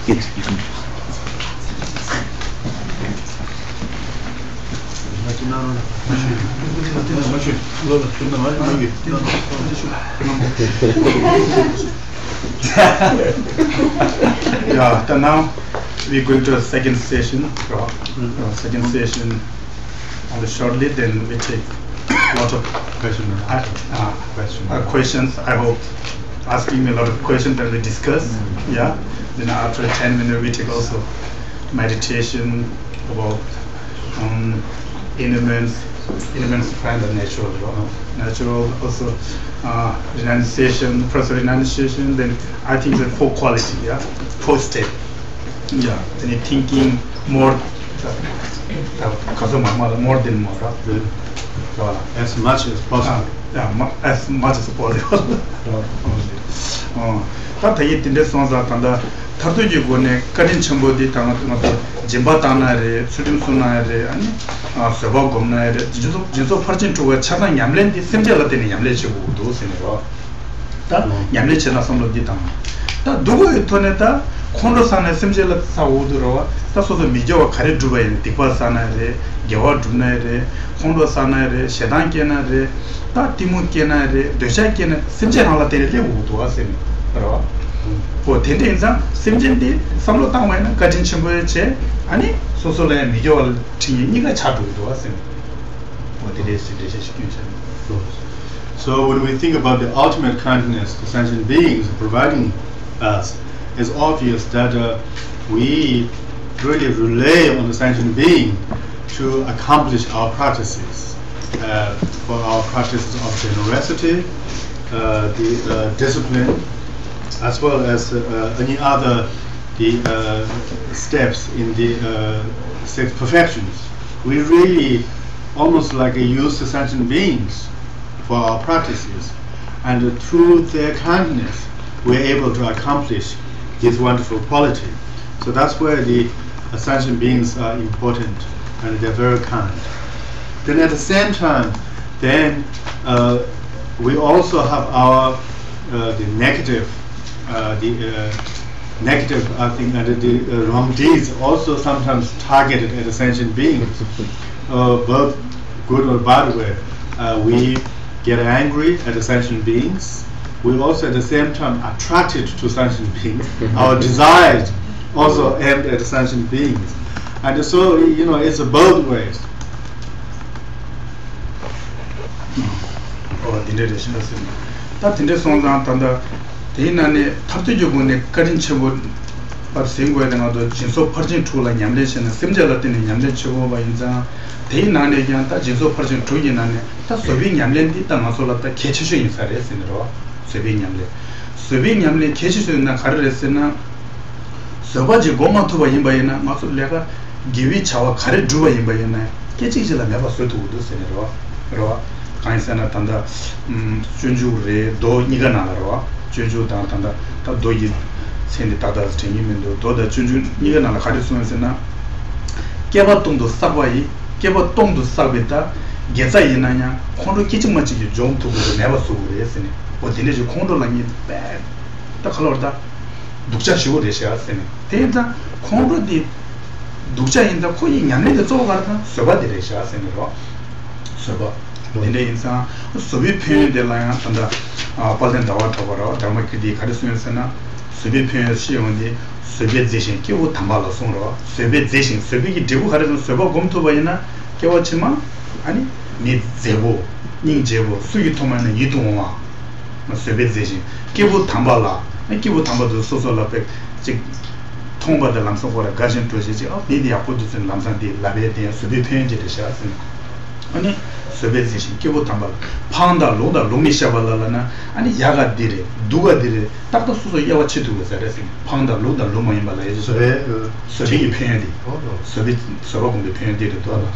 Good. Yeah, then now we're going to a second session. Second session on the shortly, then we take a lot of questions. I hope asking me a lot of questions, then we discuss. Yeah. Then after 10 minutes, we take also meditation about elements find the natural also renunciation, process renunciation. Then I think the four quality, yeah, four step, yeah. Then you're thinking more, more than more, as much as possible. Yeah, as much as possible. That in this one's that and the Tartuji Gone, Karin Chambodi Tanato, Jimbatanare, Sudim Sunare, and Sabogomnare, Jizo Parchin to a Chana Yamlen, the Simjalatin Yamlechi would do Senegal. That Yamlechina some of the time. That do it Toneta, Kondosana Simjala Saudura, that's what the Mijo Kariduba and Tipasanare, Gawa Dunare, Kondosanare, Shedankenare, that Timukenare, the Shaken, Simjalatin would do us in. For Tintinza, Simjindi, Samlotan, Katin Chimboche, Ani, Sosola, Mijol, Tiniga Chatu to us in what it is. So, when we think about the ultimate kindness the sentient beings providing us, it's obvious that we really rely on the sentient being to accomplish our practices. For our practices of generosity, the discipline, as well as any other steps in the 6 perfections. We really almost like use the sentient beings for our practices, and through their kindness we're able to accomplish this wonderful quality. So that's where the sentient beings are important, and they're very kind. Then at the same time, then we also have our the negative, I think, and the wrong deeds also sometimes targeted at the sentient beings, both good or bad way. We get angry at the sentient beings. We also at the same time attracted to sentient beings. Our desires also aimed at the sentient beings. And so, it's both ways. That in this one, Tinane Tartujugun, Karin Chibud, but single and other Jinso Persian tool and Yamlation, Simjalatin and Yamlecho by Inza, Tinane Yanta, Jinso Persian Tuginane, that's Sobin Yamlendi, Tamasolata, Ketchish in Sares in the raw, Sobin Yamle. Sobin Yamle, Ketchish in the Karesina, Sobaji Goma to Imbayana, Masuleva, give each our Kare Juba Imbayana, Ketchish never so to do Senera, Kaisana Tanda, Junju Re, Do Niganara. Junju Tanda, Dorje, send the Tatas to him and do the Junju Nigan Harisuna, Kevaton to Sabay, Kevaton to Sabita, Geza Yanaya, Kondo Kichimachi, John to never so yes, but the Neju Kondo Lani bad. The Colorda Ducha Shu de Shas in it. Teza Kondo di Ducha in the Queen, and the Zogarta, Soba de Shas in the rock. Soba. In the instant, so we painted the line on the Pazen Tower, Damakidi, Kadisuna, Soviet painted she on the Soviet Zation, Kivu Tambala Sonro, Soviet Zation, Soviet Debu had a Soba Gom to Bayana, Kewachima, and Need Zebo, Ning Jebo, Suyitoman and Yituma, Soviet Zation, Kivu Tambala, and Kivu Tamba to Sosolapek, Tomba the Lamsa for a Gajan to oh, maybe I put it in Lamsan, Labet, Soviet painted the shots. And Sovietization, Kibo Tambal, Panda, Loda, Lumishabalana, and Yaga did it, Duga did it, Dr. Suso Yawachitu was arresting, Panda, Loda, Luma in Malaysia, Soviet Pendy, Soviet Sorokum the Pendy $,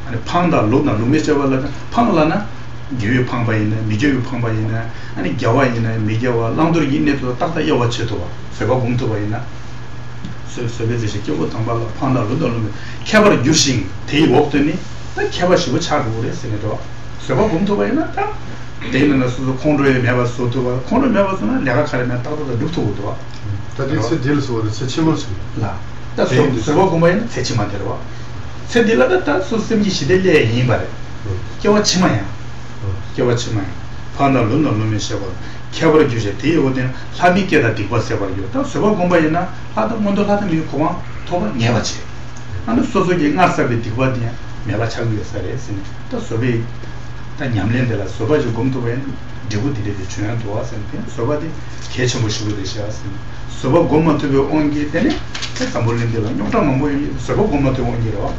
and Panda, Loda, Lumishabalana, Panalana, give you Pambaina, Miju Pambaina, and Gawaina, Migawa, Laundry in it, Dr. Yawachitu, Sebakum to Vaina. Sovietization, Kibo Tambala, Panda, Loda, Cavalry using, Tay walked in it. Cabashi which had wood in it all. So, come to Vayana, then the Condre never so to Condre never Lera Caramata, the Duto. That is a deal so it's a chimos. La. That's so gomen sechimanterwa. Sedila that so simji shidele himbare. Kyo chimaya. Kyo chimaya. Pana luno lumishaba. Kyabra juje ti oden sabike da dikwa seba yo. Ta seba gombayina ada mondo hata mi koma toba nyebachi. Anu sosoge ngasabe dikwa dia meba chagu yesare sine. Ta sobe 다 냠렌데라 소바지 공도에 데부디데 추나 도와선데 소바디 개체모 시부데 시아스 소바 고마토베 온게 되네 딱 몰렌데라 용타만 뭐 소바 고마토 온게로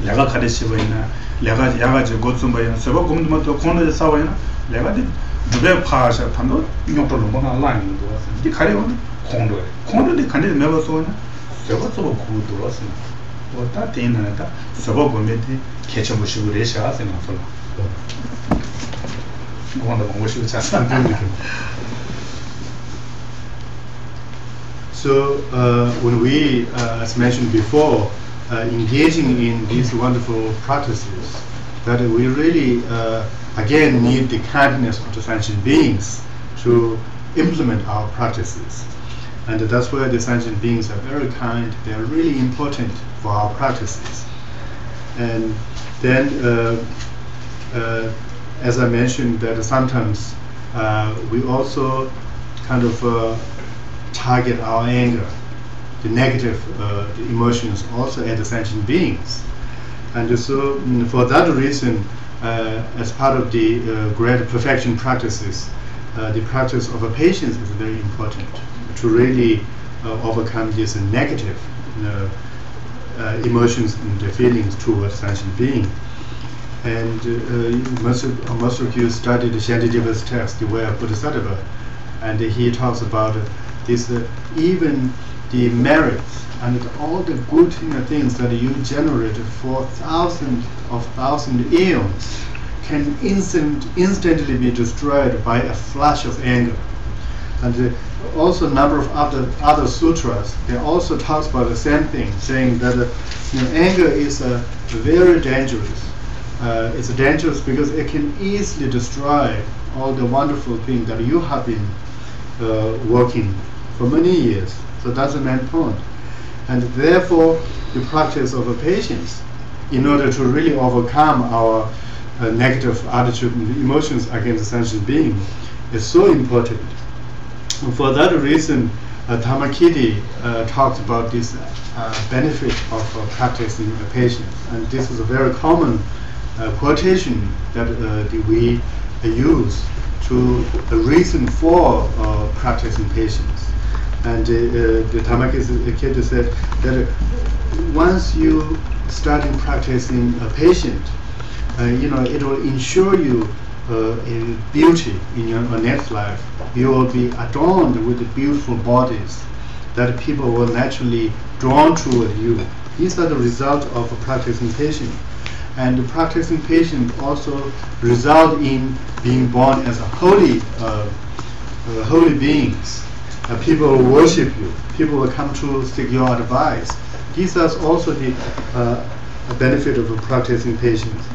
내가 가르치고이나 내가 야가지 고츠바이나 소바 고마토 콘도에 사와이나 내가 두베 파샤 탄도 용토로 뭐나 라인 도와선 디 가려온 콘도에 간데 메버소나 소바 소바 고도 와선 뭐다 되는다 소바 고메티 개체모 시부데 시아스 나솔라 So when we, as mentioned before, engaging in these wonderful practices, that we really again need the kindness of the sentient beings to implement our practices, and that's where the sentient beings are very kind. They are really important for our practices, and then. As I mentioned, that sometimes we also kind of target our anger, the negative the emotions also at the sentient beings. And so for that reason, as part of the great perfection practices, the practice of a patience is very important to really overcome these negative emotions and feelings towards sentient beings. And most of you studied Shantijiva's text, the way of Bodhisattva, and he talks about this, even the merits and all the good things that you generated for thousands eons can instantly be destroyed by a flash of anger. And also a number of other sutras, they also talks about the same thing, saying that anger is very dangerous. It's dangerous because it can easily destroy all the wonderful things that you have been working for many years. So that's the main point. And therefore, the practice of patience, in order to really overcome our negative attitude and emotions against the sentient being, is so important. And for that reason, Dhammakiti talks about this benefit of practicing patience. And this is a very common quotation that we use to the reason for practicing patience. And the Dhammakita said that once you start practicing patience, it will ensure you a beauty in your next life. You will be adorned with beautiful bodies that people will naturally drawn toward you. These are the result of practicing patience. And practicing patience also result in being born as a holy beings. People will worship you. People will come to seek your advice. These are also the benefit of practicing patience.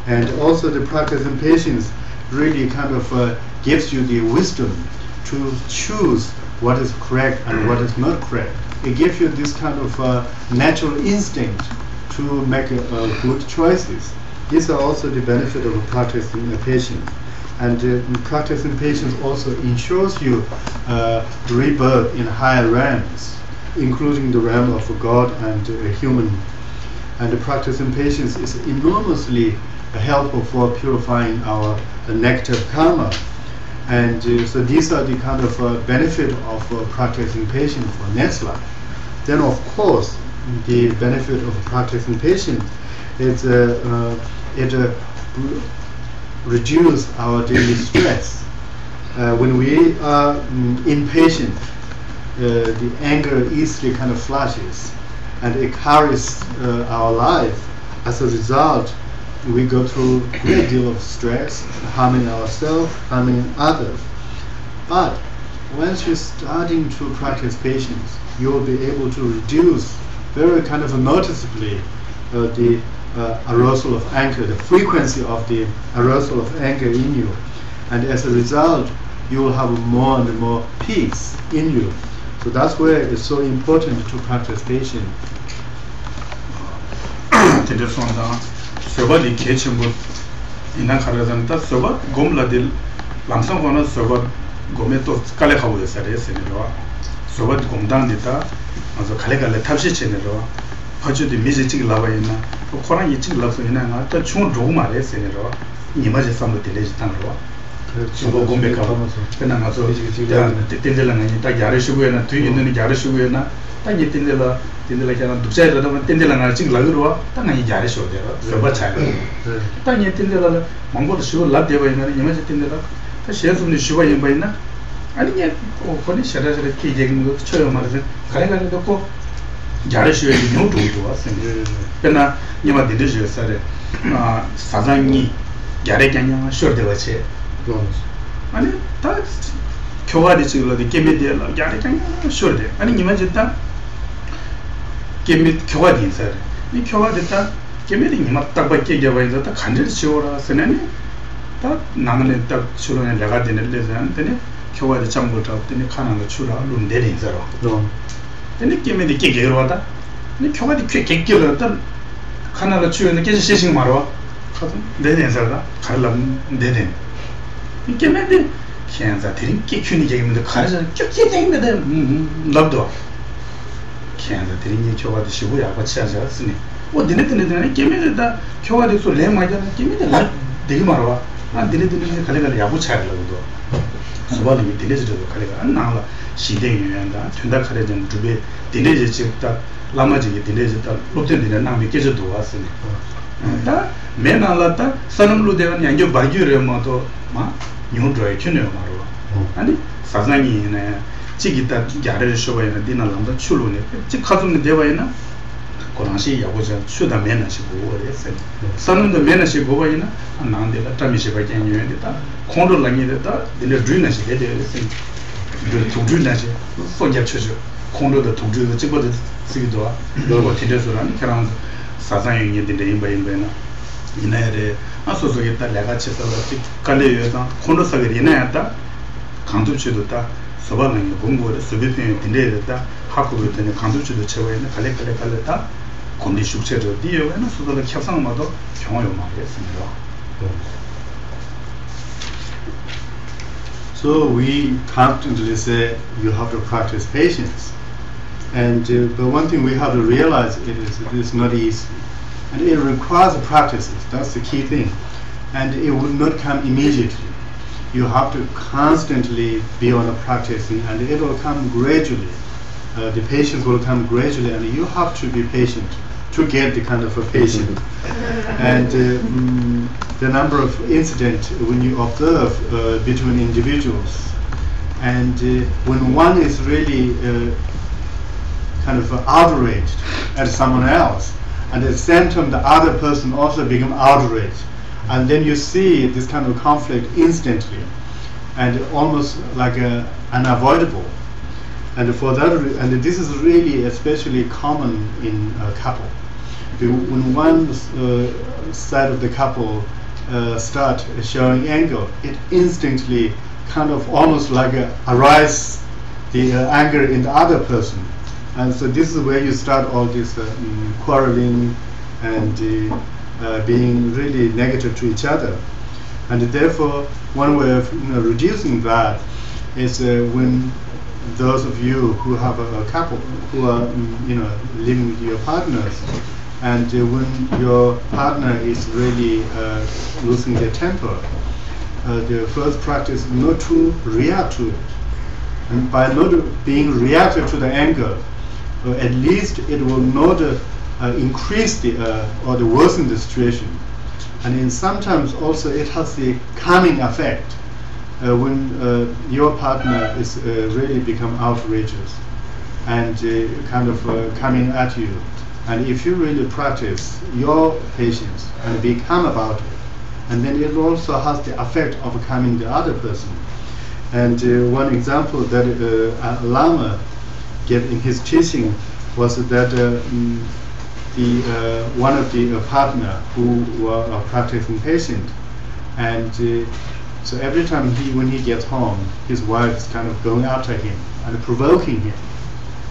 And also the practicing patience really kind of gives you the wisdom to choose what is correct and what is not correct. It gives you this kind of natural instinct to make good choices. These are also the benefit of practicing patience. And practicing patience also ensures you rebirth in higher realms, including the realm of God and human. And practicing patience is enormously helpful for purifying our negative karma. And so these are the kind of benefit of practicing patience for next life. Then of course, the benefit of practicing patience is it reduces our daily stress. When we are impatient, the anger easily kind of flashes and it carries our life. As a result, we go through a great deal of stress, harming ourselves, harming others. But once you're starting to practice patience, you will be able to reduce very kind of noticeably the arousal of anger, the frequency of the arousal of anger in you. And as a result, you will have more and more peace in you. So that's where it's so important to practice patience. Tende sonda soba di kechimbo ina kharazan ta soba gomla dil lamsang gona soba gometo kale khawu sare senelo soba gomdan dita azo kale kale tabshi chenelo haju di mizi chig laba ina khoran yi chig labso ina na ta chung ro mare senelo nima je samlo deleji tanro soba gombe ka pena na so tendela ngani ta yare shugo na tu yin ni yare shugo na ta ni tendela kana dupchai da tendela ngani chig lagro ta ngani yare shugo de soba chai ta ni tendela mangbo shugo lab de ba ina nima je tendela 다 시에서는 쉬고 있는 거이나 아니냐 거기 셔라서 기계는 거 쳐요 말해서 가능하게 듣고 잘하셔야 되는 것도 왔어요. 그러나 니마 되듯이 살에 사장이 잘했냐 쇼르데 와체 아니 다 교화돼 지금도 게임이들 잘했냐 쇼르데 아니 니마 진짜 게임이 교화돼 있어요. 이 교화됐다 게임이 니마 딱 밖에 개발해서 다 간절 지워라 쓰네 다 나는 딱 추론에 내가 되는 데서한테는 교화의 장부터 없더니 가능한 추라 룬데리 인자로. 근데 게임에 깨게로 왔다. 근데 교화의 깨깨로 왔다. 가능한 추연의 깨지 시식 말어. 가서 내내서가 갈람 내내. 이 게임에 현자 드림 깨큐니 게임인데 가르쳐 쭉쭉 되는데 납도. 현자 드림이 교화의 시고야 같이 하자 쓰니. 내내 게임에다 교화의 소 레마잖아. 게임에 나 되게 말어. 딜레딜레 칼레가 야부 차이라고도 수반이 딜레즈도 칼레가 안 나와 시대유연다 튼다 칼레전 두베 딜레즈 직다 라마지게 딜레즈다 롭텐디나 나미 계저도 왔으니 다 메나라다 사람로 되는 양조 바규레마도 마 뉴드라이 큐네요 말로 아니 사장이네 지기다 야를 쇼바이나 디나람도 출로네 지 가슴에 대바이나 고랑시 야고자 수다 메나시고 그랬어요. 선은도 메나시고 보이나 안나한데가 담이시바게 뉴엔데다 콘도 랑이데다 딜레 드리나시 데데스 그 도드리나시 소냐 쳐줘 콘도도 도드리도 찍어도 쓰기도 와 티데스라니 그런 사상이 데데 임바임바나 이나에 아소소겠다 내가 쳤다 칼레요다 콘도 사게 이나야다 강도치도다 소바는 공부를 수비편에 딜레데다 하고도 되는 강도치도 채워있는 칼레다 condition to deal and so the capsang model so we constantly say you have to practice patience and but one thing we have to realize is it is not easy and it requires practices. That's the key thing and it will not come immediately. You have to constantly be on a practicing and it will come gradually. The patience will come gradually and you have to be patient to get the kind of a patient. And the number of incidents when you observe between individuals and when one is really kind of outraged at someone else and at the same time the other person also become outraged and then you see this kind of conflict instantly and almost like unavoidable. And for that, and this is really especially common in a couple. When one side of the couple start showing anger, it instantly kind of almost like arise the anger in the other person. And so this is where you start all this quarreling and being really negative to each other. And therefore, one way of reducing that is when those of you who have a couple who are living with your partners and when your partner is really losing their temper, the first practice is not to react to it, and by not being reactive to the anger, at least it will not increase the or the worsen the situation, and in sometimes also it has the calming effect. When your partner is really become outrageous and kind of coming at you, and if you really practice your patience and be calm about it, and then it also has the effect of calming the other person. And one example that Lama gave in his teaching was that one of the partner who were practicing patient and So every time when he gets home, his wife is kind of going after him and provoking him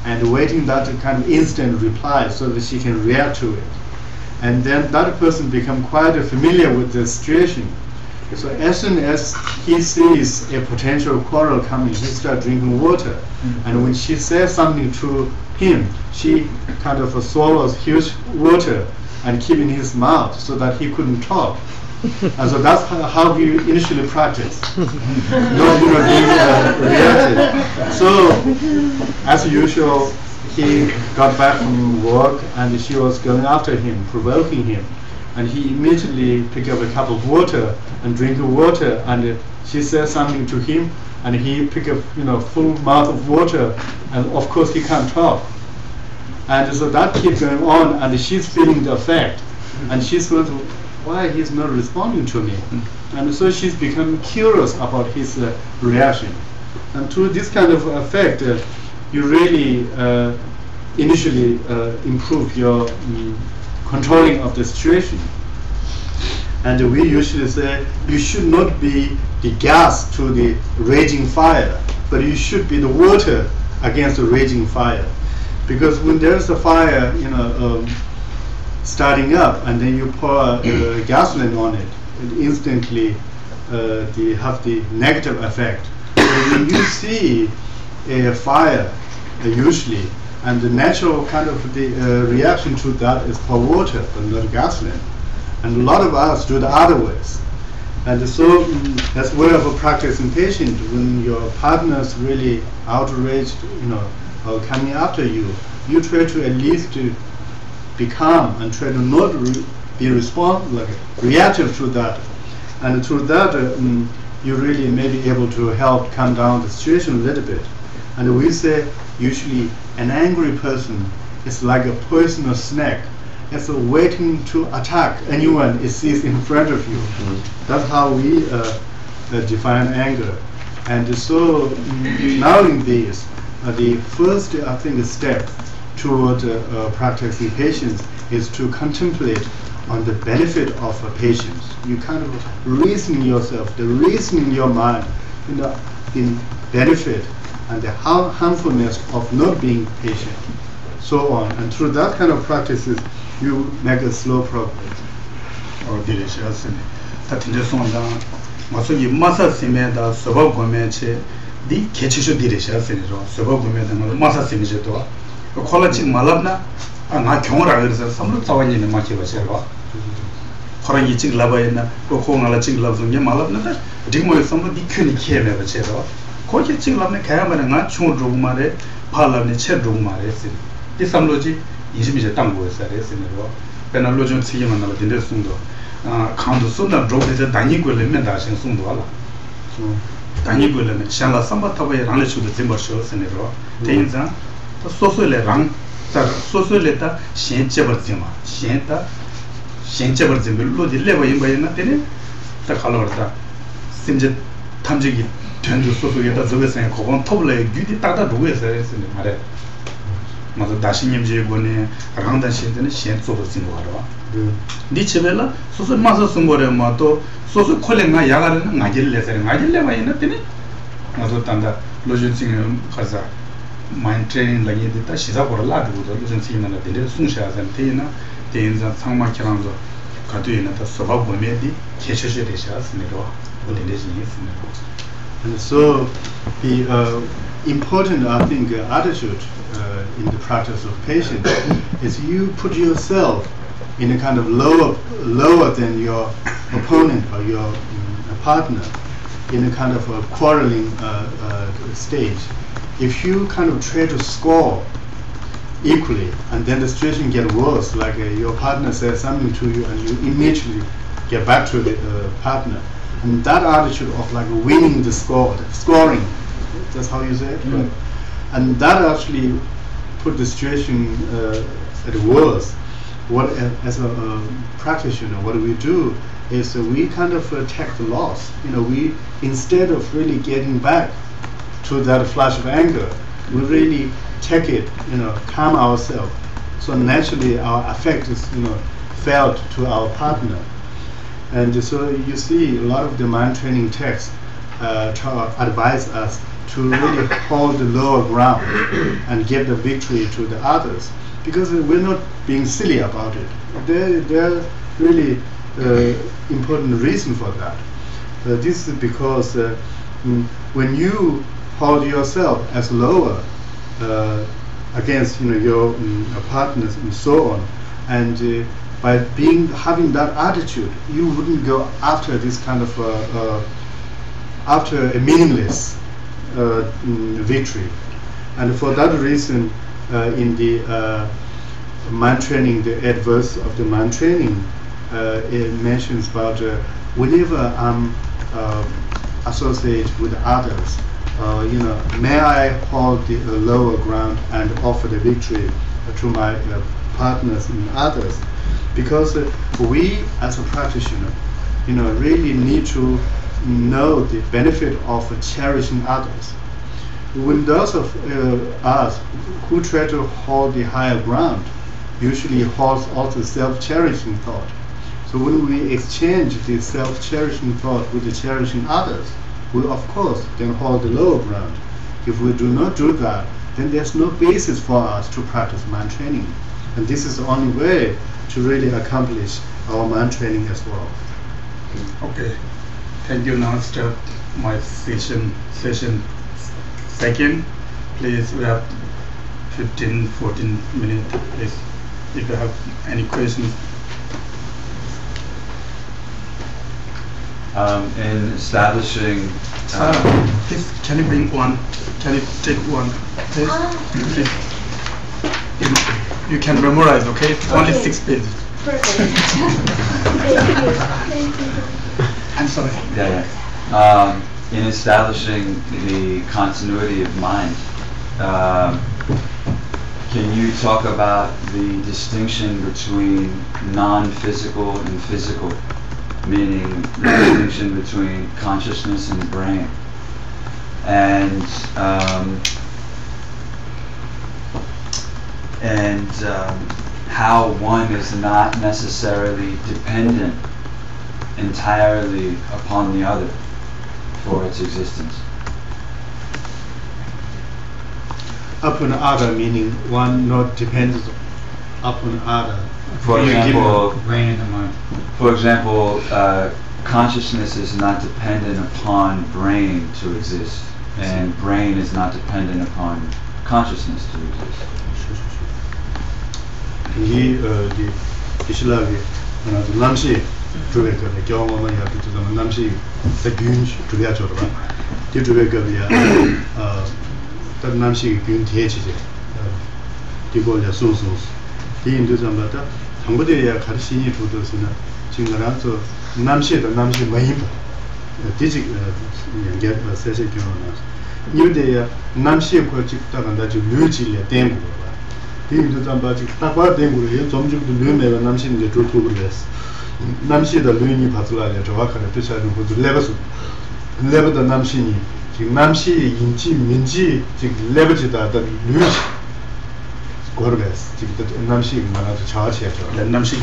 and waiting that kind of instant reply so that she can react to it. And then that person become quite familiar with the situation. So as soon as he sees a potential quarrel coming, he starts drinking water. And when she says something to him, she kind of swallows huge water and keep in his mouth so that he couldn't talk. And so that's how he initially practiced. No human being reacted. So as usual, he got back from work and she was going after him, provoking him. And he immediately picked up a cup of water and drink the water, and she said something to him, and he picked up full mouth of water, and of course he can't talk. And so that keeps going on, and she's feeling the effect, and she's going to, why he's not responding to me? And so she's become curious about his reaction. And through this kind of effect, you really initially improve your controlling of the situation. And we usually say you should not be the gas to the raging fire, but you should be the water against the raging fire. Because when there's a fire, starting up, and then you pour gasoline on it, it instantly have the negative effect. So when you see a fire, usually, and the natural kind of the reaction to that is pour water, but not gasoline. And a lot of us do the other ways. And so that's way of practicing patience. When your partner is really outraged, or coming after you, you try to at least to be calm and try to not be reactive to that. And through that, you really may be able to help calm down the situation a little bit. And we say usually an angry person is like a poisonous snake. It's waiting to attack anyone it sees in front of you. That's how we define anger. And so knowing this, the first step toward practicing patience is to contemplate on the benefit of patience. You kind of reason yourself, reason your mind in benefit and the harmfulness of not being patient, so on. And through that kind of practices, you make a slow progress. Or delicious. That in the song, Masogi Masa Simenda, Sobo Gomeche, the Ketchishu delicious in it, Sobo Gometa, Masa Simijeto, a college Malabna, and I can't remember some of the in the Machiva. Horangiching Labaina, Okongalaching loves on Yamalabna, Dimo is somebody couldn't care never cheddar. Coaching Lavna Camera and not Chon Drumare, Palam the Chedrumare. This analogy is a tango, as in the law. Penalogian Siman of the Sundo. Count Sunda drove the Daniguel and Dash and Sunduala. Daniguel and Shala Sambataway ran to the timber shows in the law. Tainza, the social rang, the social letter, Shen Cheverzima, Shenta, Shen Cheverzim, the level in Bayanatine, the color that Sinjet Tamjigi turned to social get as always and Kogon Toble, duty Tata do as in the Mare. Mother dashing him Jegone, around the shit and Shen Sofa Singwara. Dichevella, social Master Sumbore Mato, social calling my Yagar and Nagil and Nagil in a tinny. Mazotanda, Lojan Kaza, mind training like it, she's up for a lot with the Lojan Singing and the Sunshas and Tina, Tains and Sama Kiranzo, Katuina, the Soba Medi, Geshe Rishas, Nero, what it is in Nero. And so the important, I think, attitude in the practice of patience is you put yourself in a kind of lower than your opponent or your partner, in a kind of a quarreling stage. If you kind of try to score equally, and then the situation gets worse, like your partner says something to you and you immediately get back to the partner, and that attitude of like winning the scoring, that's how you say it, right? And that actually put the situation at worse. What as a practitioner, what we do is we kind of take the loss. We instead of really getting back to that flash of anger, we really take it, calm ourselves. So naturally, our affect is felt to our partner. And so you see a lot of the mind training texts advise us to really hold the lower ground and give the victory to the others, because we're not being silly about it. There are really important reason for that. This is because when you hold yourself as lower against your partners and so on, and by having that attitude, you wouldn't go after this kind of after a meaningless victory. And for that reason, in the mind training, the adverse of the mind training, it mentions about whenever I'm associated with others, may I hold the lower ground and offer the victory to my partners and others, because we as a practitioner, really need to know the benefit of cherishing others. When those of us who try to hold the higher ground usually holds also self-cherishing thought. So when we exchange the self-cherishing thought with the cherishing others, we of course then hold the lower ground. If we do not do that, then there's no basis for us to practice mind training. And this is the only way to really accomplish our mind training as well. Okay, thank you. Now start my session second. Please, we have 15-14 minutes. Please, if you have any questions. In establishing, please, can you bring one? Can you take one? Please, please. You can memorize, okay? Only 6 pages. Perfect. Thank you. I'm sorry. Yeah. In establishing the continuity of mind, can you talk about the distinction between non-physical and physical, meaning the distinction between consciousness and brain, and how one is not necessarily dependent entirely upon the other for its existence? Upon other meaning one not dependent upon other. For example, brain and the mind. For example, consciousness is not dependent upon brain to exist, and brain is not dependent upon consciousness to exist. 이 이슬람이 남시 두베가 경험을 하게 되면 남시 세균 두베야죠. 이 두베가야 딱 남시 균 대체제. 이거야 소소. 이 인도자마다 한국에야 가르치니 두도스나 지금라서 남시의 남시 많이 봐. 디지 연결 세세 경험나. 이데야 남시의 거직다가 나지 류질에 된 거. 이 잠바지 딱봐 된 거예요. 점점도 류매가 남시인데 좋고 그랬어. 남시의 류인이 받으라냐 정확하게 뜻하는 것도 레버도 남시니 지금 남시의 인지 민지 지금 레버지다 류 거르베스 지금 남시 말아서 자아치야죠. 남시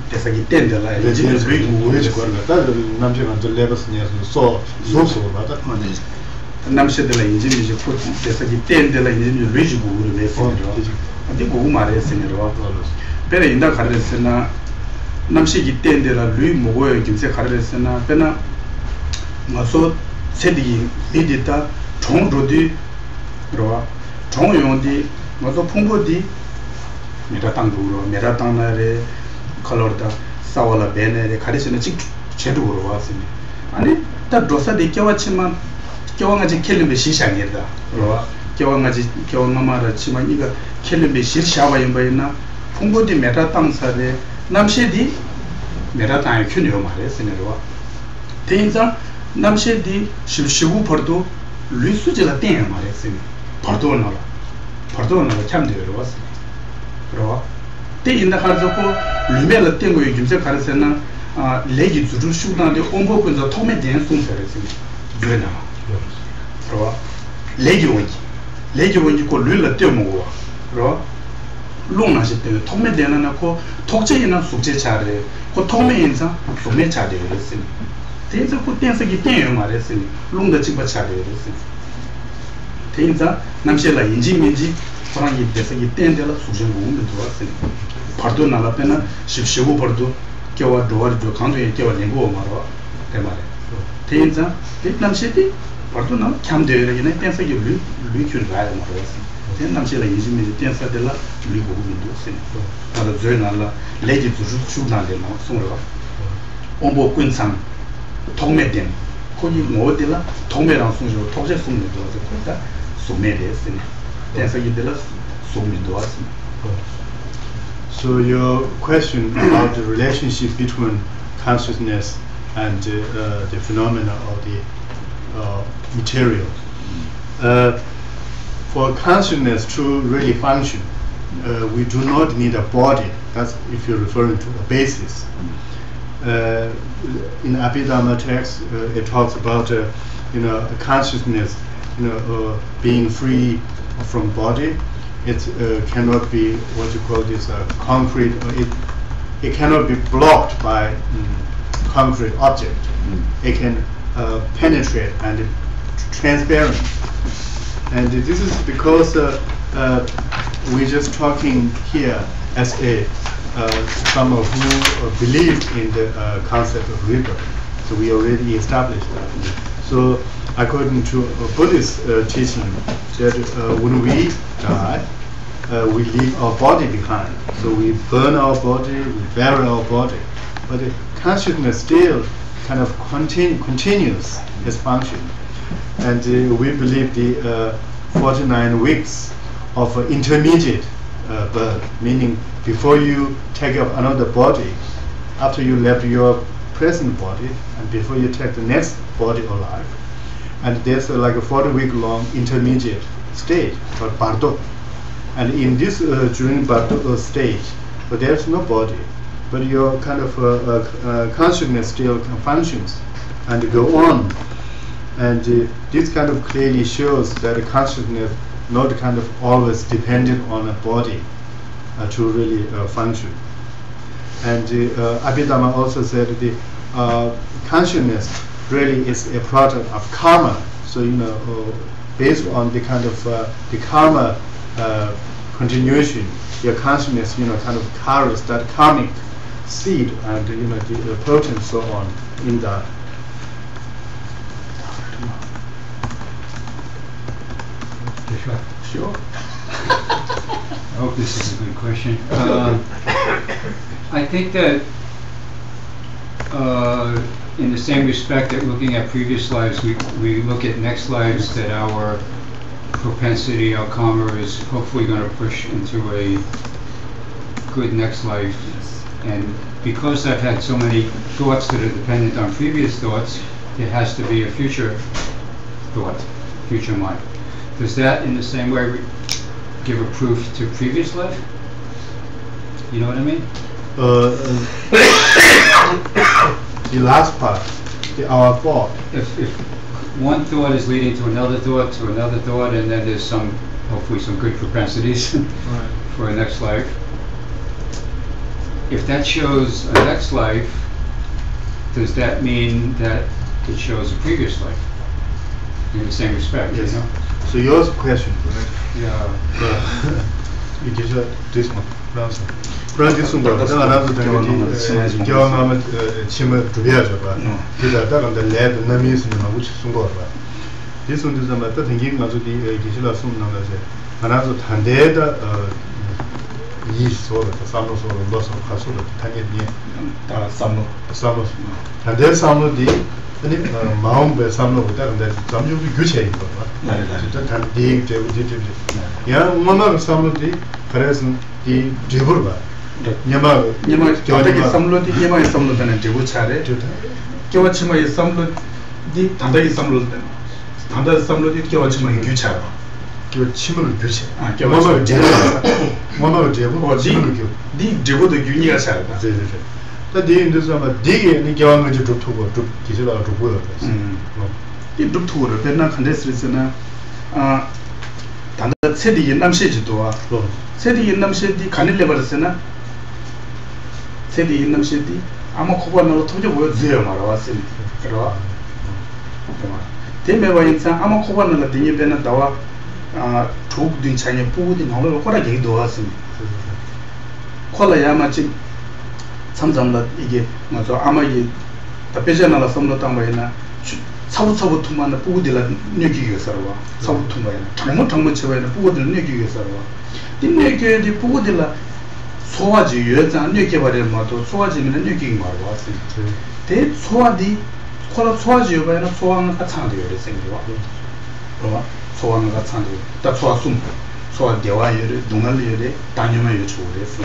대사기 땐데라 이제 우리 거르다 남시가 저 레버스니에서 소소 맞아. 남시들 인지 이제 대사기 땐데라 이제 리지고 우리 메시지로 어디 보고 말했으니로 배에 인다 가르쳤으나 남시기 땐데라 류 먹어요. 김새 가르쳤으나 배나 마소 세디기 미디다 총로디 그러와 총용디 마소 풍부디 메라땅도로 메라땅나레 컬러다 사월라 베네레 가르치는 직 제도로 왔으니 아니 다 도사디 껴왔지만 껴왕아지 켈림베 시샹이다 그러와 겨왕마라치만 이거 켈림베 시샤와 임바이나 풍부디 메라땅사레 남시디 메라땅에 큐니로 말했으니로 대인자 남시디 십시구 버도 루이수지가 땡에 말했으니 버도나라 참되로 왔어 그러와 대인다 가지고 루메를 땡고 김세 가르세나 레기 주주 슈단데 온보군자 토메 된 송서랬으니 되나 그러와 레기 원지 고 루를 땡고 그러와 롱나시 때 통매 되는 거 독재이나 숙제 잘해 그 통매 인상 소매 잘해 그랬으니 대해서 그 댄스기 댄요 말했으니 롱도 찍어 잘해 그랬으니 대인자 남실라 인지민지 사랑이 대해서기 댄데라 숙제 공부 들어왔으니 파도 나라페나 15 파도 겨와 도와줘 강도에 겨와 랭고 말어 대말에 대인자 남실이 파도 나 cam되는 댄스기 루이큐를 가야 말했으니 남실라 인지민지 댄스들라 루이고 민도스니 바로 저희나라 레디 주주나데 막 송으로 온보 군상 통매된 거기 뭐들라 통매랑 송으로 통제 송도 그러다 소매됐으니 댄스기들라 소매도 왔으니. So your question about the relationship between consciousness and the phenomena of the material. For consciousness to really function, we do not need a body. That's if you're referring to a basis. In Abhidhamma text, it talks about a consciousness, being free from body. It cannot be what you call this concrete. It cannot be blocked by concrete object. It can penetrate and transparent. And this is because we're just talking here as someone who believes in the concept of rebirth. So we already established that. So according to Buddhist teaching, that when we die, we leave our body behind. So we burn our body, we bury our body. But the consciousness still kind of continues its function. And we believe the 49 weeks of intermediate birth, meaning before you take up another body, after you left your present body, and before you take the next body alive. And there's like a 40-week long intermediate stage called Bardo. And in this during Bardo stage, but there's no body, but your kind of consciousness still functions and go on. And this kind of clearly shows that consciousness not kind of always dependent on a body to really function. And Abhidhamma also said the consciousness really is a product of karma. So based on the kind of the karma continuation, your consciousness kind of carries that karmic seed and the protein so on in that. Sure. I hope this is a good question. I think that in the same respect that looking at previous lives, we look at next lives, that our propensity, our karma is hopefully going to push into a good next life. And because I've had so many thoughts that are dependent on previous thoughts, it has to be a future thought, future mind. Does that in the same way give a proof to previous life? You know what I mean? The last part, our thought. If one thought is leading to another thought, and then there's hopefully some good propensities Right. for a next life. If that shows a next life, does that mean that it shows a previous life? In the same respect, Yes. you know? So your question, right? Yeah. You get this one. 그런 기술도 하나도 되는지 경험하면 침을 두려워져 봐. 그래서 다른데 레드 남이스는 우치 순거 봐. 디순도 좀 맞다 생긴 가지고 기술을 쓰는 거지. 하나도 단대다 이 소로 삼로소로 넣어서 가서도 당연히 다 삼로 단대 삼로디 아니 마음배 삼로보다 근데 잠주기 교체인 거 봐. 진짜 단대 되고 야 엄마가 삼로디 그래서 이 드블 봐. 냐마 겨다기 삼로디 냐마의 삼로다는 되고 차례 겨와치마의 삼로디 단다기 삼로다 단다 삼로디 겨와치마의 규차로 그 침을 교체. 겨와치마 뭐뭐 제고 디 제고도 윤이가 차다 네. 다 디인도서 아마 디게 니 겨왕을 좀 두고 좀 기술하고 두고요. 이 두고를 맨날 컨데스르스나 단다 세디 인남시지도와 세디 인남시디 간일레 버스나 세디 인남시디 아마 코바나로 토저 보여 주요 말아왔으니 그러 대매와 인상 아마 코바나라 되니베나 다와 족든 차냐 부고든 하고 거라 얘기도 왔습니다. 콜라야마치 참잠다 이게 맞아 아마 이 답변하라 섬로 땅바이나 사부사부 투만나 부고들라 느끼게 살아와 사부 투만나 정말 쳐봐야 부고들 느끼게 살아와 딘내게디 부고들라 소화지 여자 느끼게 버려 마도 소화지는 느끼게 말고 왔습니다. 대 소화디 콜라 소화지 여바나 소화는 같아도 요래 생겨와 그러나 소화는 같아도 다 소화숨 소화 대화열에 동날열에 단념을 요청했어.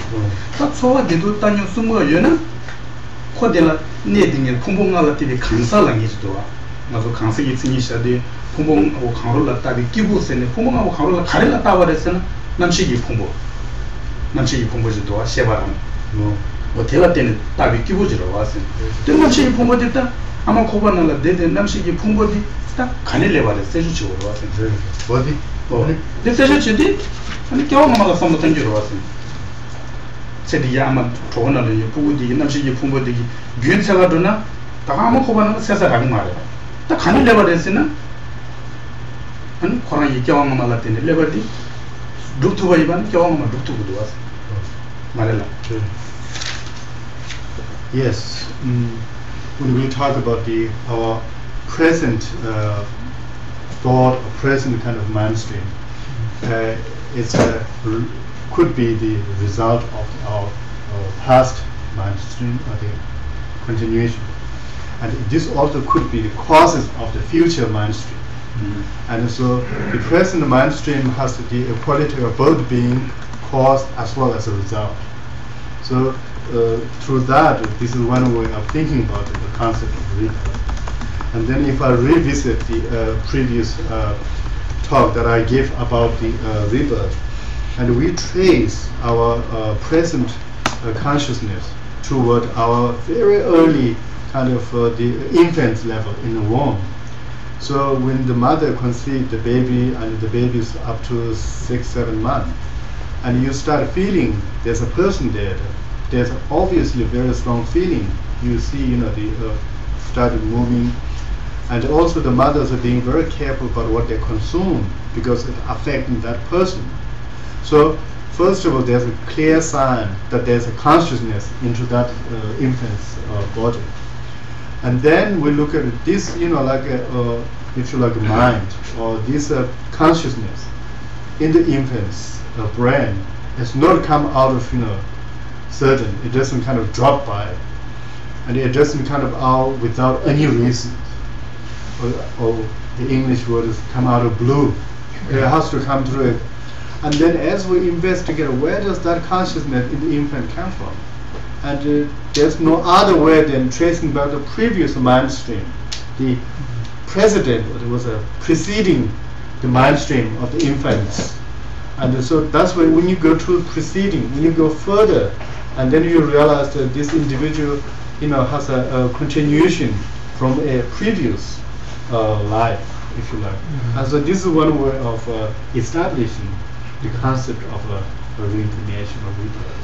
딱 소화디도 단념 숨어가 여나 코델라 내등에 풍봉알라 TV 강사랑이지도 나도 강사기 승이셔데 풍봉하고 강rol라 따비 기부세네 풍봉하고 강rol라 가래라 따버렸으나 남식이 풍보지도 셰바람 뭐 대화 때는 따비 기부지로 왔어. 남식이 풍보됐다 아마 고반날라 데데 남식이 풍보디 딱 가늘래 버렸어. 세주치고 왔어. 어디? 내 세주치디 아니 겨우마가 섬도 던지러 왔어. 세디야 아마 좋은날에 부고디 남식이 풍보디기 균세가도나 다 아마 고반날 세사랑 말이야. 딱 가늘래 버렸으나 아니 코로나 겨우마가 때문에 레버디 룩투바 이반 겨우마 룩투고도 왔어. 말해라. Yes. When we talk about our present thought or present kind of mind stream, it's could be the result of our past mind stream or the continuation, and this also could be the causes of the future mind stream. And so the present mind stream has the quality of both being cause as well as a result. So through that, this is one way of thinking about the concept of rebirth. And then if I revisit the previous talk that I gave about the rebirth, and we trace our present consciousness toward our very early kind of the infant level in the womb. So when the mother conceived the baby and the baby is up to 6-7 months, and you start feeling there's a person there, there's obviously a very strong feeling. You see, the started moving, and also the mothers are being very careful about what they consume because it's affecting that person. So first of all, there's a clear sign that there's a consciousness into that infant's body. And then we look at this, like if you like a mind or this consciousness in the infant's brain has not come out of certain. It doesn't kind of drop by, and it doesn't kind of out without any reason. Or the English word is come out of blue. It has to come through it. And then as we investigate, where does that consciousness in the infant come from? And there's no other way than tracing back the previous mind stream, the precedent, or there was a preceding the mind stream of the infants. And so that's why when you go to preceding, when you go further, and then you realize that this individual, has a continuation from a previous life, if you like. And so this is one way of establishing the concept of a reincarnation or rebirth.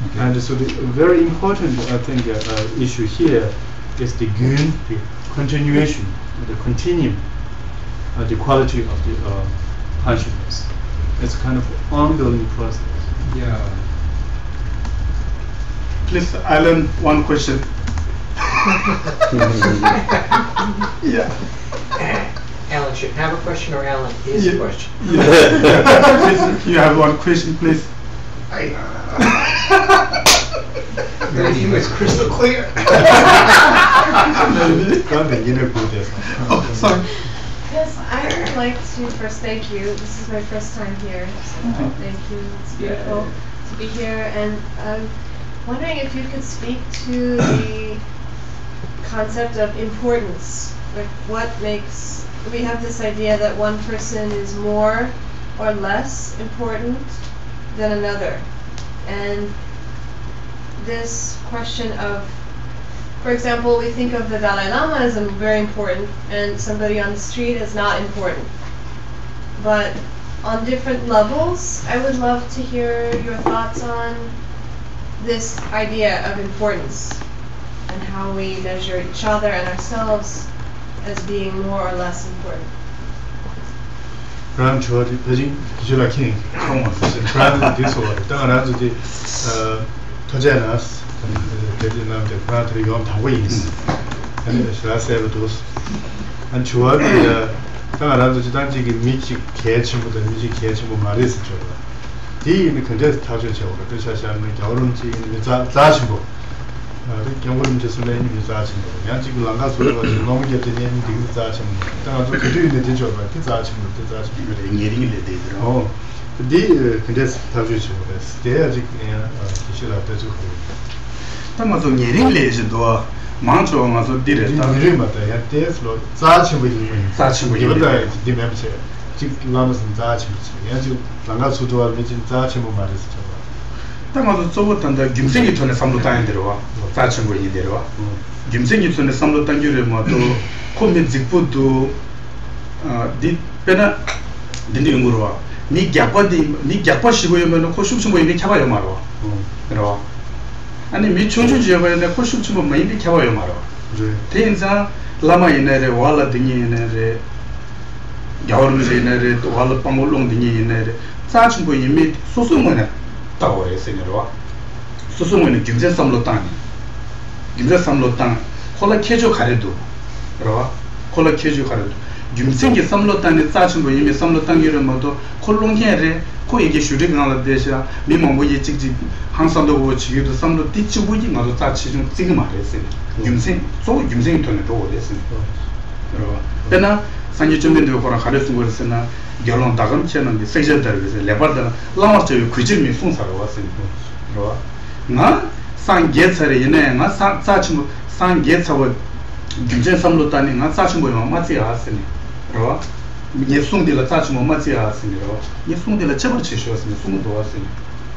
Okay. And so the very important, I think, issue here is the gun, the continuation, the continuum, the quality of the consciousness. It's a kind of ongoing process. Yeah. Please, Alan, one question. Yeah. Alan should have a question, or Alan is a question. Yeah. Please, you have one question, please. He was crystal clear. Oh, sorry. Yes, I would like to first thank you. This is my first time here, so thank you. It's beautiful to be here, and I'm wondering if you could speak to the concept of importance. Like, what makes, we have this idea that one person is more or less important than another, and this question of for example, we think of the Dalai Lama as very important, and somebody on the street as not important. But on different levels, I would love to hear your thoughts on this idea of importance and how we measure each other and ourselves as being more or less important. 그런 저기 대신 기술학킹 그런 디소어 당연하지 토제나스 대진남데 프라트리 용 타고 있어 근데 샤세르도 한 주어비 당연하지 단지기 미치 개침부터 미치 개침부 말했어 저 이미 근데 타죠 저거 그래서 샤는 겨울음지 자신부 경고름 제술에 이미 자신 거 양지구 랑가 소리가 너무 getting in the 자신 당연히 그 뒤에 되죠 그 자신 예링을 내더라. 근데 타죠 저거 대 아직 기술할 때 좀. 당마도 예링을 내지도 많죠. 가서 디레다. 이름 맞다. 야 대스로 자신 보이는 이거다 디맵체. 지금 남은 자신 양지구 랑가 소리가 미친 자신 뭐 말했어 당마도 저부터인데 김생이 전에 삼도 다닌 데로 와. 자친 거이 데로 와. 김생이 전에 삼도 당기려 뭐또 코미 직부도 디 페나 딘디 응으로 와. 니 갸빠디 시고요면 코슈츠 뭐 이미 켜봐요 말어. 그러. 아니 미 촌주 지어봐야 코슈츠 뭐 이미 켜봐요 말어. 대인자 라마 이내에 와라 딩이 이내에 겨울에 이내에 또 와라 빵mol롱 딩이 이내에 자친 거 이미 소소문에 타오래 생겨와. 소소문에 김제 삼로 땅이. 김제 삼로 땅 콜라 캐조 가래도. 그러. 콜라 캐조 가래도. 김생기 삼로 땅에 짜친 거 이미 삼로 땅이를 뭐도 콜롱해래 코 이게 슈리가나 대샤 미몽고이 직직 항상도 고 지기도 삼로 띠치고이 나도 짜치 좀 지금 말했어요. 김생 소 김생이 돈에 도 됐어요. 그러. 배나 산지 좀인데 거라 가르스 거였으나 결론 다금 채는 세제들에서 레버다 라마스터 그지미 송사로 왔어요. 그러. 나 상게차에 이내 나 짜치 상게차와 김제 삼로 땅에 나 짜친 거 맞지 않았으니. 그러. 예송들을 짜치 못 맞지 않았으니. 예송들을 제발 치셔왔으니 송도 왔으니.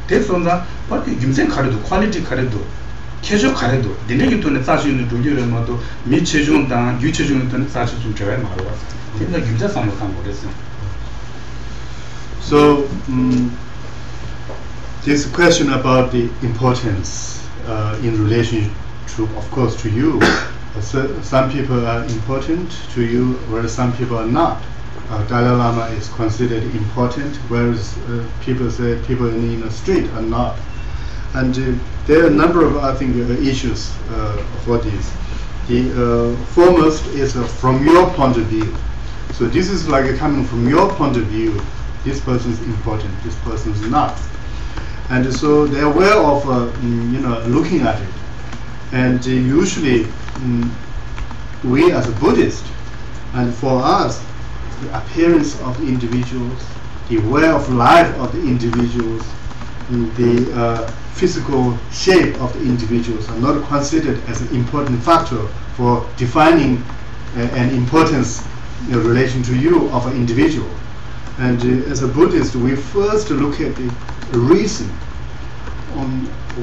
대선자 밖에 김생 가래도 퀄리티 가래도 캐주 가래도 니네기 돈에 짜주 있는 동료를 뭐도 미체중당 유체중 돈에 짜주 좀 줘야 말아 왔어. 근데 김자 삼로 간 거랬어. So this question about the importance in relation to, of course, to you. Some people are important to you, whereas some people are not. Dalai Lama is considered important, whereas people say people in the street are not. And there are a number of, I think, issues for this. The foremost is from your point of view. So this is like coming from your point of view. This person is important, this person is not. And so they are aware of, looking at it. And usually, we as a Buddhist, and for us, the appearance of the individuals, the way of life of the individuals, the physical shape of the individuals are not considered as an important factor for defining an importance in relation to you of an individual. And as a Buddhist, we first look at the reason.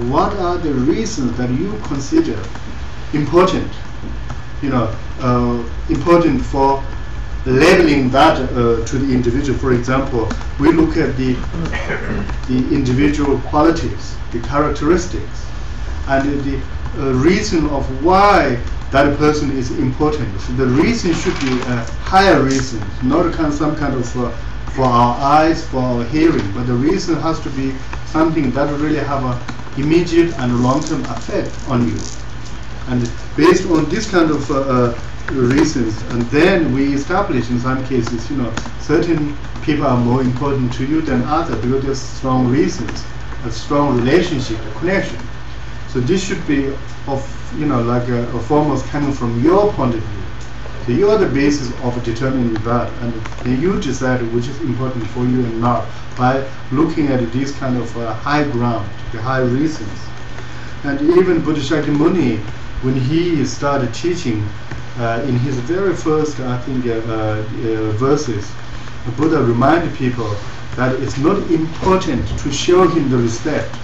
What are the reasons that you consider important? Important for labeling that to the individual. For example, we look at the individual qualities, the characteristics, and the reason of why that person is important. So the reason should be a higher reason, not some kind of for our eyes, for our hearing, but the reason has to be something that will really have an immediate and long-term effect on you. And based on this kind of reasons, and then we establish in some cases, certain people are more important to you than others because there's strong reasons, a strong relationship, a connection. So this should be like a foremost coming from your point of view. So you are the basis of determining that, and then you decide which is important for you and not by looking at this kind of high ground, the high reasons. And even Bodhichitta Muni, when he started teaching, in his very first, I think, verses, the Buddha reminded people that it's not important to show him the respect,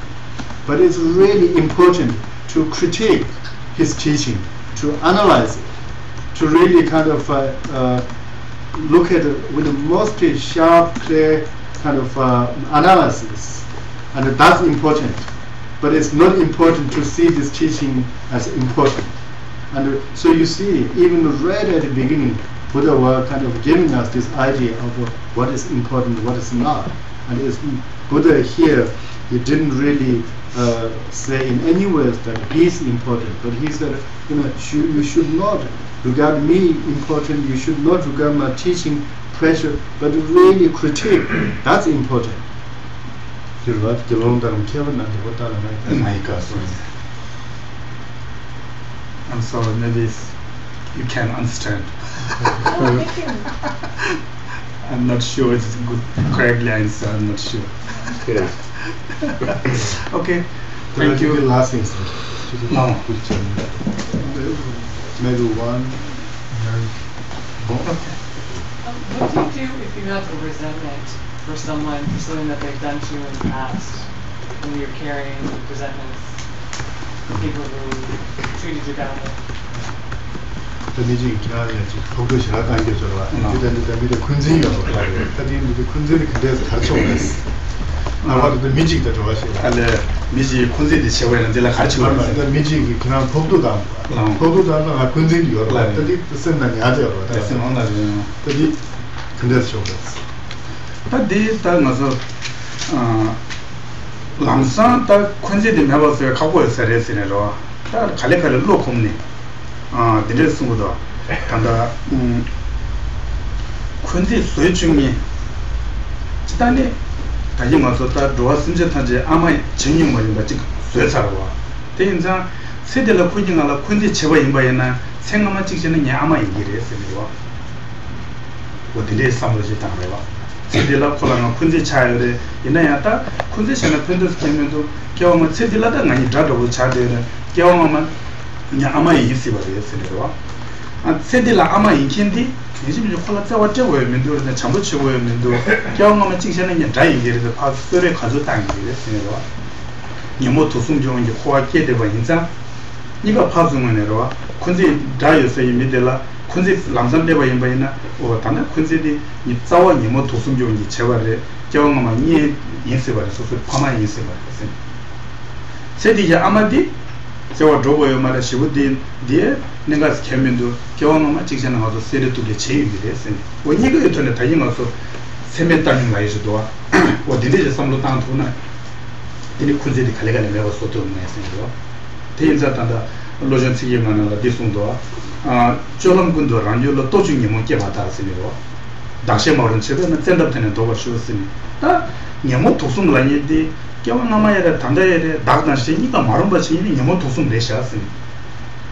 but it's really important to critique his teaching, to analyze it, to really kind of look at it with the most sharp, clear kind of analysis, and that's important. But it's not important to see this teaching as important. And so you see, even right at the beginning, Buddha was kind of giving us this idea of what is important, what is not. And it's Buddha here, he didn't really say in any ways that he's important, but he said, you should not regard me important, you should not regard my teaching pressure, but really critique. That's important. I'm sorry, maybe you can understand. I'm not sure it's good, correctly answer, I'm not sure. Okay, thank you. Last instance. No. Maybe one. Okay. What do you do if you have a resentment for someone, for something that they've done to you in the past, and you're carrying resentments for people who treated you badly? 미지 기나야지 거기 제가 당겨줘라. 근데 군진이요. 근데 군진이 그래서 가르쳐 왔어. 아마도 미지가 좋아하시고. 근데 미지 군진이 최고는 제가 가르쳐 왔어. 근데 미지 그냥 법도도 안 법도도 안 하고 군진이요. 근데 쓴다니 아죠. 쓴다니. 근데 그래서 좋았어. 근데 따라서 람산 따 군진이 매버서 가고 있어야지네로. 따 갈래갈래 놓고네. 디레스무도 간다 군대 소유 중에 지단에 다시 와서 다 좋았음제 탄제 아마 정이 뭐인 거지 소유사로 대인자 세대를 군인하라 군대 제와 임바이나 생각만 찍지는 야 아마 얘기를 했어요. 어디에 삼으지 당해봐 세대라 콜라나 군대 차이를 이나야다 군대 전에 편도스 개면도 겨우면 세대라다 아니 다도 차대는 겨우만 냐 아마 이기스 버렸어요. 세대라 아마 인킨디 요즘 이제 콜라자 왔죠. 면도는 전부 치고 면도 경험만 찍시는 게 다이게를 파스를 가져 당기랬어요. 니모 도승종 이제 호화게 되고 인자 네가 파송은으로 군지 다이어서 이미들라 군지 람산대바 임바이나 단다 군지디 이 자와 니모 도승종 이제 제발에 경험만 이 인세 버려서 파만 인세 버렸어요. 세대야 아마디 제가 로고에 말해 시부딘 뒤에 내가 스캐면도 겨우만 직전에 가서 세르투게 제일이 됐어요. 원이가 전에 다 인가서 세면 땅이 나이지도 어디에 삼로 땅 도나 이리 군제디 갈래갈래 내가 소도 내세요. 대인자단다 로전치기만은 디송도 졸음군도 란율로 또 중에 뭔게 받았으니까 다시 말은 제대로 젠더트는 도가 쉬었으니 다 너무 도송라니디 겨우나마야 단다에 다다시니까 말은 버치니 너무 도송 내셔왔으니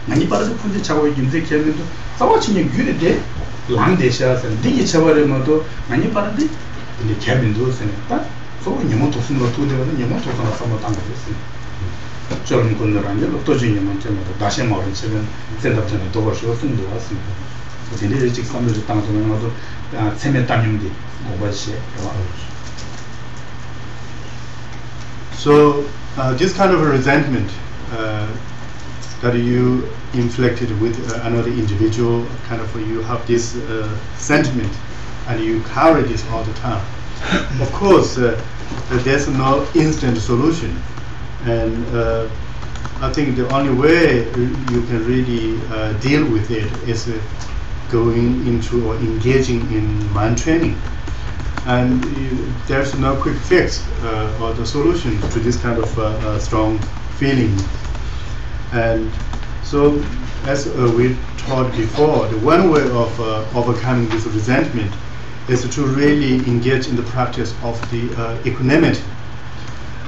많이 빠르게 군대 차고 있는데 걔네도 싸워치니 유리데 랑데셔왔으니 되게 쳐버리면도 많이 빠르데 근데 걔네도 쓰니까 소 너무 도송로 도되는 너무 도송을 삼아 당겼으니 저런 군들한테 또 중에 문제마다 다시 말은 지금 젠더트는 도가 쉬었음도 왔습니다. 근데 일찍 삼을 땅도는 것도 세면 땅용디 고바시 So this kind of a resentment that you inflicted with another individual, kind of you have this sentiment and you carry this all the time. Of course, there's no instant solution, and I think the only way you can really deal with it is going into or engaging in mind training. And there's no quick fix or the solution to this kind of strong feeling. And so, as we taught before, the one way of overcoming this resentment is to really engage in the practice of the equanimity,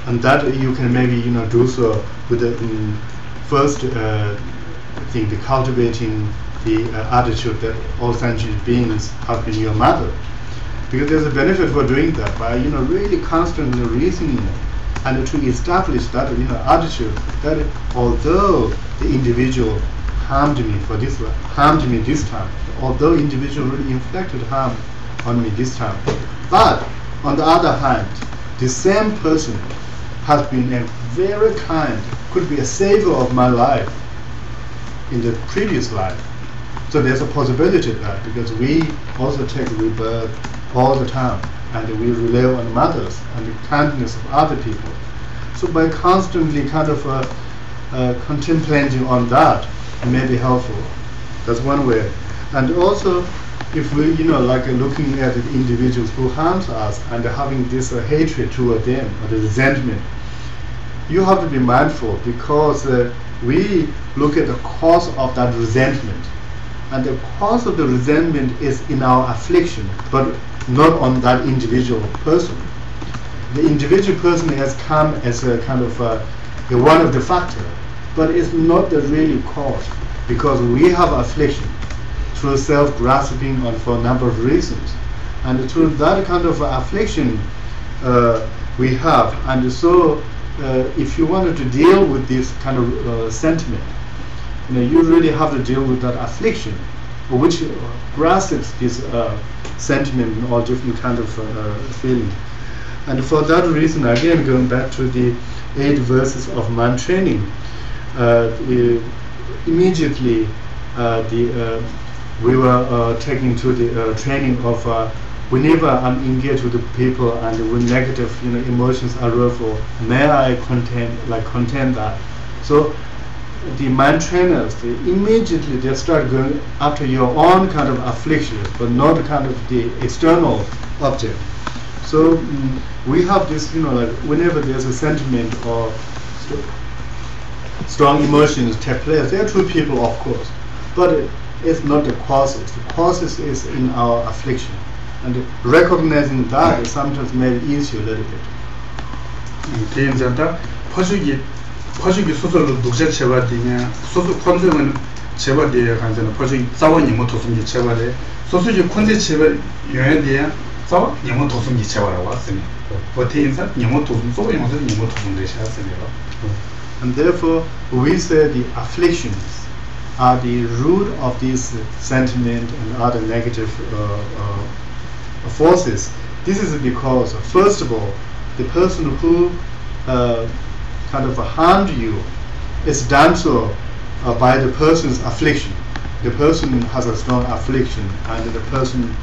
and that you can maybe do so with the first thing, the cultivating the attitude that all sentient beings have been your mother. Because there's a benefit for doing that by really constantly reasoning and to establish that attitude that although the individual harmed me this time, although individual really inflicted harm on me this time, but on the other hand, the same person has been a very kind, could be a savior of my life in the previous life. So there's a possibility of that, because we also take rebirth all the time, and we rely on mothers and the kindness of other people. So by constantly kind of contemplating on that, it may be helpful. That's one way. And also, if we, like looking at the individuals who harms us and having this hatred toward them or the resentment, you have to be mindful, because we look at the cause of that resentment, and the cause of the resentment is in our affliction, but not on that individual person. The individual person has come as a kind of one of the factors, but it's not the really cause, because we have affliction through self-grasping and for a number of reasons, and through that kind of affliction we have. And so if you wanted to deal with this kind of sentiment, you really have to deal with that affliction, which grasps this sentiment in all different kind of feeling. And for that reason, again, going back to the 8 verses of mind training, immediately we were taken to the training of whenever I'm engaged with the people and when negative emotions arise, may I contain that. So the mind trainers, immediately they start going after your own kind of afflictions, but not kind of the external object. So we have this, whenever there's a sentiment or strong emotions take place, there are 2 people, of course, but it's not the causes. The causes is in our affliction, and recognizing that is sometimes made easier a little bit. 퍼주기 소설로 독자 제바디냐 소설 컨셉은 제바디에 간다는 퍼주기 자원이 뭐 도움이 제바데 소설이 컨셉 제바 유행디야 자원 뭐 도움이 제바라고 왔습니다. 버티인사 뭐 도움 소위 뭐 도움 되셨습니다. And therefore we say the afflictions are the root of this sentiment and other negative forces. This is because, first of all, the person who kind of harmed you is done so by the person's affliction. The person has a strong affliction, and the person,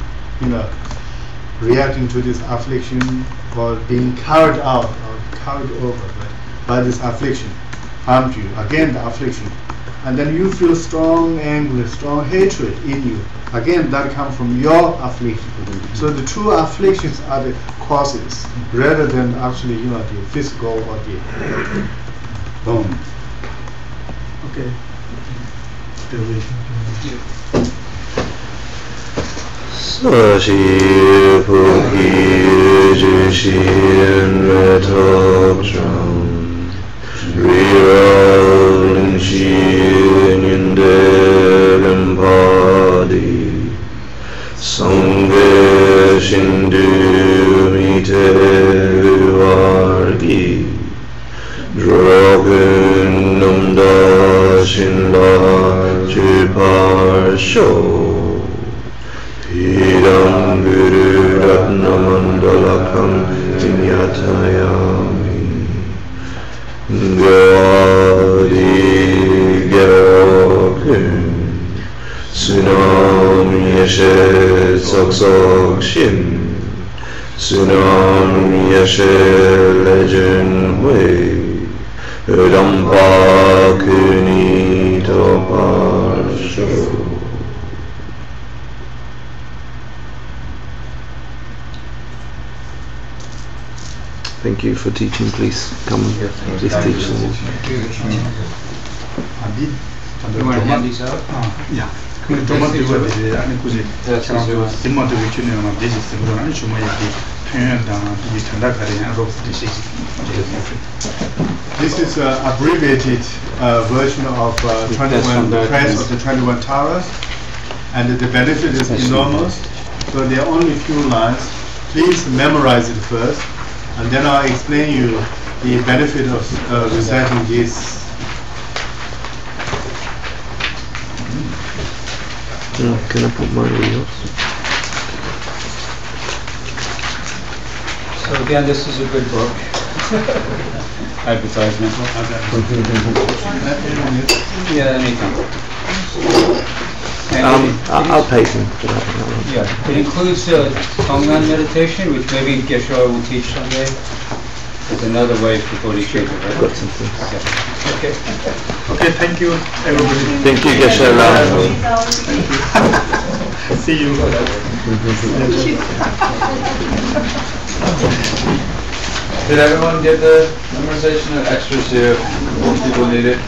reacting to this affliction or being carried out or carried over by this affliction, harmed you. Again, the affliction. And then you feel strong anger, strong hatred in you. Again, that comes from your affliction. So the 2 afflictions are the causes, rather than actually, the physical or the bone. Okay. Tashi Puki Jushin Retokram Riralin Shin Yundelim Padi Sangye Shindu Mite Vargi Drogun Numda Shinla Chipar Sho Idam Guru Ratnamandalakam Tinyatayami Gadi Gyakun Sunam Yeshe Tsoksok Shin Sunam Yeshe Legend Hui Dampa Kuni Topar Sho. Thank you for teaching. Please come. Please teach them. You want to hand these out? Yeah. 아니 굳이 뒷모드 위치는 되지 생각하는 주머니에 표현당 이 전달가리냐 로프트시. This is an abbreviated version of 21 prayers of the 21 Taras, and the benefit is enormous. So there are only a few lines. Please memorize it first, and then I'll explain you the benefit of reciting this. Can I put mine with yours? So again, this is a good book. Advertisement. Yeah, anything. I'll pay him for that. Yeah, it includes Tonglen meditation, which maybe Geshe will teach someday. It's another way for Bodhichitta, right? Got something. Yeah. Okay. Okay, thank you, everybody. Thank you, Geshe. See you. Did everyone get the memorization of extras here? Most people need it.